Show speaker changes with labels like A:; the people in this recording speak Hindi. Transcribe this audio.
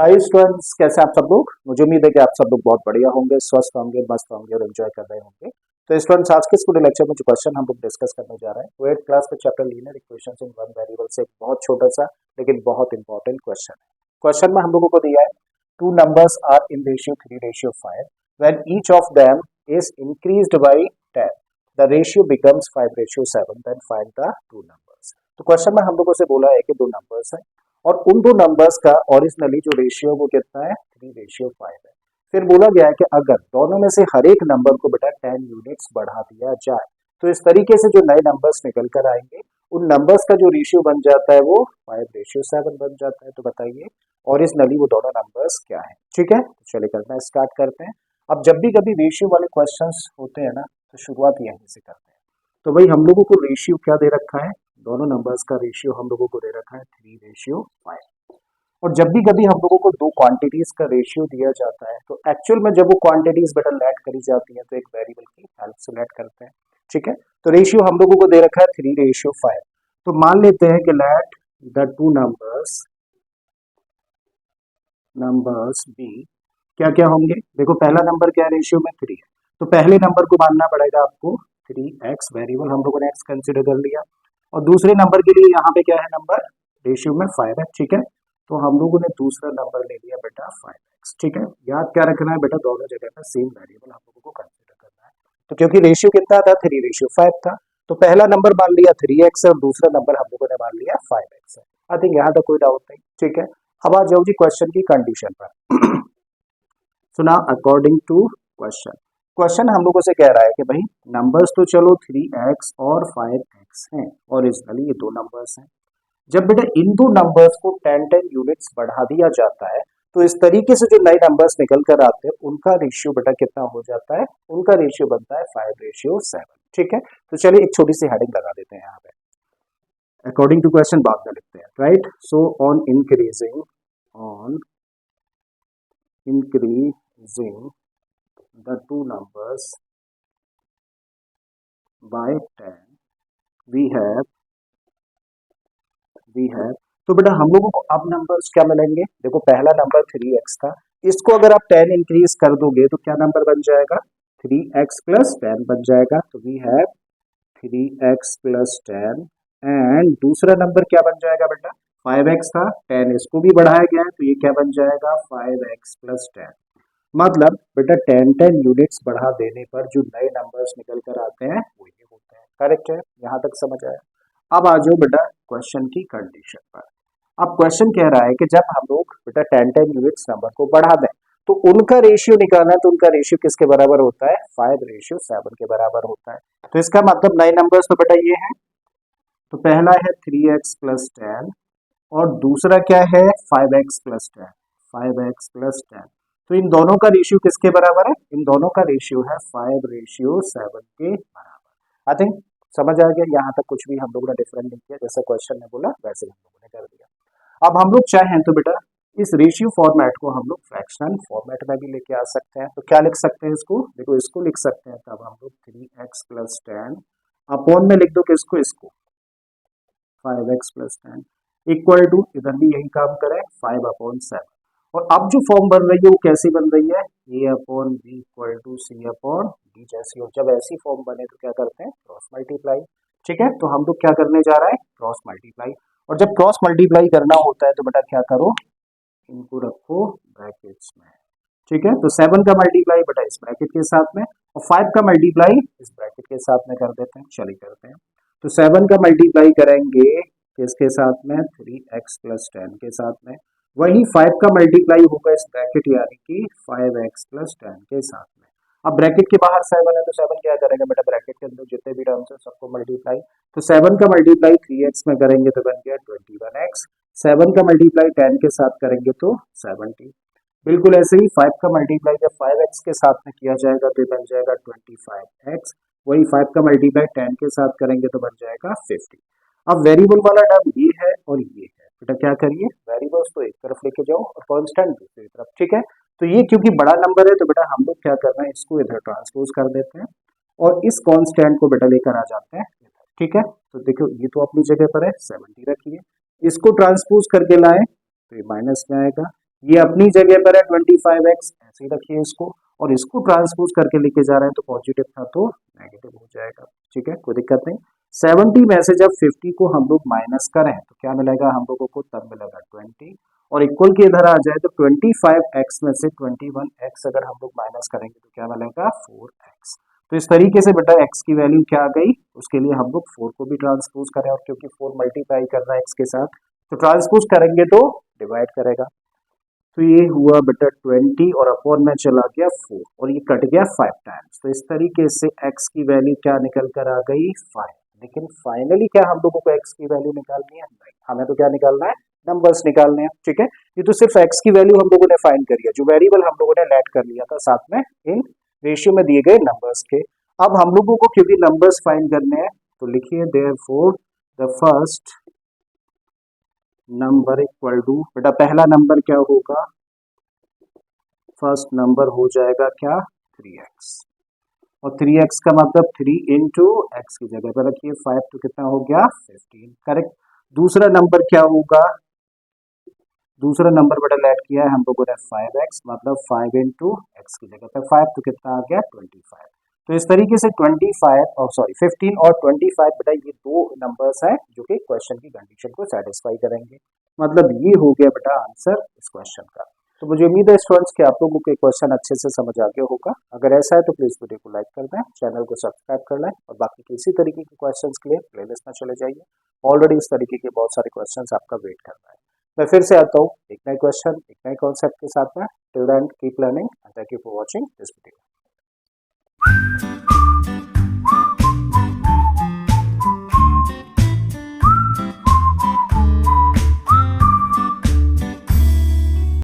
A: हाय स्टूडेंट्स, कैसे आप सब लोग। मुझे उम्मीद है कि आप सब लोग बहुत बढ़िया होंगे, स्वस्थ होंगे, मस्त होंगे और एंजॉय कर रहे होंगे। तो स्टूडेंट्स, आज के स्टूडेंट लेक्चर में जो क्वेश्चन हम लोग डिस्कस करने जा रहे हैं वो 8th क्लास के chapter linear equations in one variable से एक बहुत छोटा सा लेकिन बहुत इंपॉर्टेंट क्वेश्चन है। क्वेश्चन में हम लोगों को दिया है two numbers are in ratio 3:5 when each of them is increased by 10 the ratio becomes 5:7 then find the two numbers. तो क्वेश्चन में हम लोगों से बोला है कि दो नंबर्स है और उन दो नंबर्स का ओरिजिनली जो रेशियो वो कितना है 3:5 है। फिर बोला गया है कि अगर दोनों में से हर एक नंबर को बेटा 10 यूनिट्स बढ़ा दिया जाए तो इस तरीके से जो नए नंबर्स निकल कर आएंगे उन नंबर्स का जो रेशियो बन जाता है वो 5:7 बन जाता है। तो बताइए ओरिजिनली वो दोनों नंबर्स क्या है। ठीक है, तो चलिए करना स्टार्ट करते हैं। अब जब भी कभी रेशियो वाले क्वेश्चंस होते हैं ना तो शुरुआत यहीं से करते हैं। तो भाई हम लोगों को रेशियो क्या दे रखा है, दोनों नंबर्स का रेशियो हम लोगों को दे रखा है 3:5। और जब भी कभी हम लोगों को दो क्वांटिटीज का रेशियो दिया जाता है तो एक्चुअल में जब वो क्वांटिटीज बेटा लेट करी जाती है तो एक वेरिएबल की हेल्प से लेट करते हैं। ठीक है, तो रेशियो हम लोगों को दे रखा है 3:5। तो मान लेते हैं कि let the two numbers be क्या क्या होंगे। देखो पहला नंबर क्या रेशियो में 3 है, तो पहले नंबर को मानना पड़ेगा आपको 3x, वेरिएबल हम लोगों ने x कंसिडर कर लिया। और दूसरे नंबर के लिए यहाँ पे क्या है नंबर रेशियो में 5 है। ठीक है, तो हम लोगों ने दूसरा नंबर ले लिया बेटा 5x। ठीक है, याद क्या रखना है बेटा, दोनों जगह पर सेम वेरिएबल हम लोगों को कंसिडर करना है। तो क्योंकि रेशियो कितना था 3:5 था, तो पहला नंबर मान लिया 3x है और दूसरा नंबर हम लोगों ने मान लिया 5x है। आई थिंक यहाँ तक कोई डाउट नहीं। ठीक है, अब आ जाओ जी क्वेश्चन की कंडीशन पर। So now according to question हम लोगों से कह रहा है कि भाई नंबर्स तो चलो 3x और 5x हैं, ओरिजिनली ये दो नंबर्स हैं। जब बेटा इन दो नंबर्स को 10 यूनिट्स बढ़ा दिया जाता है तो इस तरीके से जो नए नंबर्स निकल कर आते हैं उनका रेशियो बेटा कितना हो जाता है, उनका रेशियो बनता है 5:7। ठीक है, तो चलिए एक छोटी सी हेडिंग लगा देते हैं यहाँ पे। अकॉर्डिंग टू क्वेश्चन बाद में लिखते हैं, right. So on increasing the two numbers by 10 we have तो बेटा हम लोगों को अब नंबर्स क्या मिलेंगे। देखो पहला नंबर 3x था, इसको अगर आप 10 इंक्रीज कर दोगे तो क्या नंबर बन जाएगा 3x प्लस 10 बन जाएगा। तो we have 3x plus 10 and दूसरा नंबर क्या बन जाएगा बेटा 5x था, 10 इसको भी बढ़ाया गया है तो ये क्या बन जाएगा 5x प्लस 10। मतलब बेटा 10 यूनिट्स बढ़ा देने पर जो नए नंबर्स निकल कर आते हैं वो ये होते हैं। करेक्ट है, यहाँ तक समझ आया। अब आ जाओ बेटा क्वेश्चन की कंडीशन पर। अब क्वेश्चन कह रहा है कि जब हम लोग बेटा 10 यूनिट्स नंबर को बढ़ा दें तो उनका रेशियो निकालना है, तो उनका रेशियो किसके बराबर होता है 5:7 के बराबर होता है। तो इसका मतलब नए नंबर्स तो बेटा ये है, तो पहला है 3x प्लस 10 और दूसरा क्या है 5x प्लस 10। तो इन दोनों का रेशियो किसके बराबर है, इन दोनों का रेशियो है 5:7 के बराबर। आई थिंक समझ आ गया, यहाँ तक कुछ भी हम लोगों ने डिफरेंट नहीं किया, जैसा क्वेश्चन ने बोला वैसे हम लोगों ने कर दिया। अब हम लोग चाहें तो बेटा इस रेशियो फॉर्मेट को हम लोग फ्रैक्शनल फॉर्मेट में भी लेके आ सकते हैं। तो क्या लिख सकते हैं इसको, देखो इसको लिख सकते हैं तब हम लोग 3x प्लस 10 अपॉन में लिख दो किसको, इसको 5x प्लस 10 इक्वल टू इधर भी यही काम करें 5/7। और अब जो फॉर्म बन रही है वो कैसी बन रही है a/b इक्वल टू c/d जैसी। और जब ऐसी फॉर्म बने तो क्या करते हैं क्रॉस मल्टीप्लाई। ठीक है, तो हम लोग क्या करने जा रहे हैं क्रॉस मल्टीप्लाई। और जब क्रॉस मल्टीप्लाई करना होता है तो बेटा क्या करो, इनको रखो ब्रैकेट्स में। ठीक है, तो 7 का मल्टीप्लाई बेटा इस ब्रैकेट के साथ में और 5 का मल्टीप्लाई इस ब्रैकेट के साथ में कर देते हैं। चलिए करते हैं, तो 7 का मल्टीप्लाई करेंगे किसके साथ में 3x प्लस 10 के साथ में, वही 5 का मल्टीप्लाई होगा इस ब्रैकेट यानी कि 5x प्लस 10 के साथ में। अब ब्रैकेट के बाहर 7 है तो 7 क्या करेंगे बेटा ब्रैकेट के अंदर जितने भी टर्म्स है सबको मल्टीप्लाई। तो 7 का मल्टीप्लाई 3x में करेंगे तो बन गया 21x, 7 का मल्टीप्लाई 10 के साथ करेंगे तो 70। बिल्कुल ऐसे ही 5 का मल्टीप्लाई जब 5x के साथ में किया जाएगा तो बन जाएगा 25x, वही 5 का मल्टीप्लाई 10 के साथ करेंगे तो बन जाएगा 50। अब वेरिएबल वाला टर्म ये है और ये है, बेटा क्या करिए वेरिएबल्स तो एक तरफ लेके जाओ और कांस्टेंट दूसरी तरफ। ठीक है, तो ये क्योंकि बड़ा नंबर है तो बेटा हम लोग क्या करना है इसको इधर ट्रांसपोज कर देते हैं और इस कांस्टेंट को बेटा लेकर आ जाते हैं। ठीक है, तो देखो ये तो अपनी जगह पर है 70 रखिए, इसको ट्रांसपोज करके लाए तो ये माइनस में आएगा, ये अपनी जगह पर है 25x, ऐसे ही रखिए इसको, और इसको ट्रांसपोज करके लेके जा रहे हैं तो पॉजिटिव था तो नेगेटिव हो जाएगा। ठीक है, कोई दिक्कत नहीं। 70 में से जब 50 को हम लोग माइनस करें तो क्या मिलेगा हम लोगों को, तब मिलेगा 20, और इक्वल के इधर आ जाए तो 25x में से 21x अगर हम लोग माइनस करेंगे तो क्या मिलेगा 4x। तो इस तरीके से बेटा x की वैल्यू क्या आ गई, उसके लिए हम लोग 4 को भी ट्रांसपोज करें, और क्योंकि 4 मल्टीप्लाई कर रहा है x के साथ तो ट्रांसपोज करेंगे तो डिवाइड करेगा। तो ये हुआ बेटा 20 और अपॉन में चला गया 4 और ये कट गया 5 टाइम्स। तो इस तरीके से x की वैल्यू क्या निकल कर आ गई 5। लेकिन फाइनली क्या हम लोगों को x की वैल्यू निकालनी है, नहीं, हमें तो क्या निकालना है, नंबर्स निकालने हैं। ठीक है, ये तो सिर्फ x की वैल्यू हम लोगों ने फाइंड करी है, जो वेरिएबल हम लोगों ने लेट कर लिया था साथ में इन रेशियो में दिए गए नंबर्स के। अब हम लोगों को क्योंकि नंबर्स फाइंड करने हैं तो लिखिए therefore the first number equal to, बेटा पहला नंबर क्या होगा, फर्स्ट नंबर हो जाएगा क्या 3x, और 3x का मतलब 3 इंटू एक्स की जगह पर रखिए 5 तो कितना हो गया 15, करेक्ट। दूसरा नंबर क्या होगा, दूसरा नंबर बेटा लेट किया है हम लोगों ने 5x, मतलब 5 इंटू एक्स की जगह पर 5 तो कितना आ गया 25। तो इस तरीके से 25 और सॉरी 15 और 25 बेटा ये दो नंबर्स हैं जो कि क्वेश्चन की कंडीशन को सेटिस्फाई करेंगे। मतलब ये हो गया बेटा आंसर इस क्वेश्चन का। तो मुझे उम्मीद है स्टूडेंट्स कि आप लोगों को क्वेश्चन अच्छे से समझ आ गया होगा। अगर ऐसा है तो प्लीज़ वीडियो को लाइक कर दें, चैनल को सब्सक्राइब कर लें, और बाकी किसी तरीके के क्वेश्चंस के लिए प्लेलिस्ट में चले जाइए। ऑलरेडी इस तरीके के बहुत सारे क्वेश्चंस आपका वेट कर रहा है। मैं फिर से आता हूँ एक नए क्वेश्चन, एक नए कॉन्सेप्ट के साथ में। Till then keep learning and thank you for watching this video.